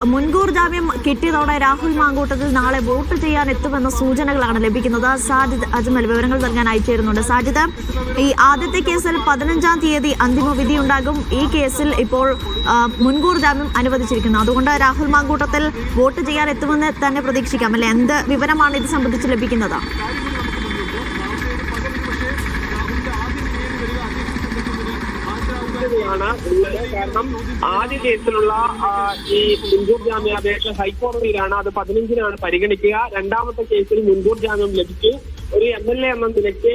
മുൻകൂർ ജാമ്യം കിട്ടിയതോടെ രാഹുൽ മാങ്കൂട്ടത്തിൽ നാളെ വോട്ട് ചെയ്യാൻ എത്തുമെന്ന സൂചനകളാണ് ലഭിക്കുന്നത്. സാജിദ് അജ്മൽ വിവരങ്ങൾ നൽകാൻ അയച്ചിരുന്നുണ്ട്. സാജിദ്, ഈ ആദ്യത്തെ കേസിൽ 15-ാം തീയതി അന്തിമ വിധി ഉണ്ടാകും. ഈ കേസിൽ ഇപ്പോൾ മുൻകൂർ ജാമ്യം അനുവദിച്ചിരിക്കുന്നു. അതുകൊണ്ട് രാഹുൽ മാങ്കൂട്ടത്തിൽ വോട്ട് ചെയ്യാൻ എത്തുമെന്ന് തന്നെ പ്രതീക്ഷിക്കാം അല്ലെ? എന്ത് വിവരമാണ് ഇത് സംബന്ധിച്ച് ലഭിക്കുന്നത്? കാരണം ആദ്യ കേസിലുള്ള ഈ മുൻകൂർ ജാമ്യാപേക്ഷ ഹൈക്കോടതിയിലാണ്. അത് 15-നാണ് പരിഗണിക്കുക. രണ്ടാമത്തെ കേസിൽ മുൻകൂർ ജാമ്യം ലഭിച്ചു. ഒരു MLA എന്ന നിലയ്ക്ക്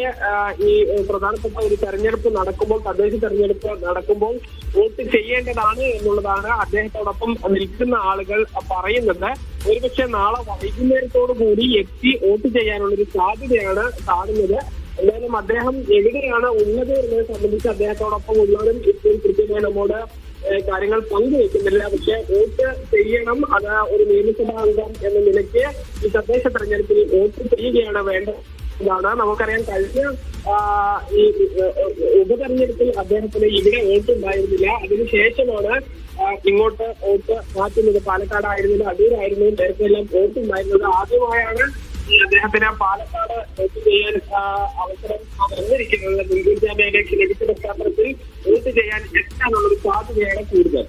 ഈ പ്രധാനപ്പെട്ട ഒരു തെരഞ്ഞെടുപ്പ് നടക്കുമ്പോൾ, തദ്ദേശ തെരഞ്ഞെടുപ്പ് നടക്കുമ്പോൾ വോട്ട് ചെയ്യേണ്ടതാണ് എന്നുള്ളതാണ് അദ്ദേഹത്തോടൊപ്പം നിൽക്കുന്ന ആളുകൾ പറയുന്നത്. ഒരുപക്ഷെ നാളെ വൈകുന്നേരത്തോടു കൂടി എത്തി വോട്ട് ചെയ്യാനുള്ളൊരു സാധ്യതയാണ് കാണുന്നത്. എന്തായാലും അദ്ദേഹം എവിടെയാണ് ഉള്ളത് എന്നതിനെ സംബന്ധിച്ച് അദ്ദേഹത്തോടൊപ്പം ഉള്ളവരും ഇപ്പോൾ കൃത്യമായി നമ്മോട് കാര്യങ്ങൾ പങ്കുവെക്കുന്നില്ല. പക്ഷെ വോട്ട് ചെയ്യണം, അത് ഒരു നിയമസഭാ അംഗം എന്ന നിലയ്ക്ക് ഈ തദ്ദേശ തെരഞ്ഞെടുപ്പിൽ വോട്ട് ചെയ്യുകയാണ് വേണ്ടത്. നമുക്കറിയാം, കഴിഞ്ഞ ഈ ഉപതെരഞ്ഞെടുപ്പിൽ അദ്ദേഹത്തിന് ഇവിടെ വോട്ട് ഉണ്ടായിരുന്നില്ല. അതിനുശേഷമാണ് ഇങ്ങോട്ട് വോട്ട് മാറ്റുന്നത്. പാലക്കാടായിരുന്നില്ല, അടൂരായിരുന്നു നേരത്തെ എല്ലാം വോട്ട് ഉണ്ടായിരുന്നത്. ആദ്യമായാണ് അദ്ദേഹത്തിന് പാലക്കാട് വോട്ട് ചെയ്യാൻ അവസരം വന്നിരിക്കുന്നത്. മുൻകൂർ ജാമ്യാപേക്ഷ ലഭിച്ച പശ്ചാത്തലത്തിൽ വോട്ട് ചെയ്യാൻ എത്താനുള്ളൊരു സാധ്യതയാണ് കൂടുതൽ.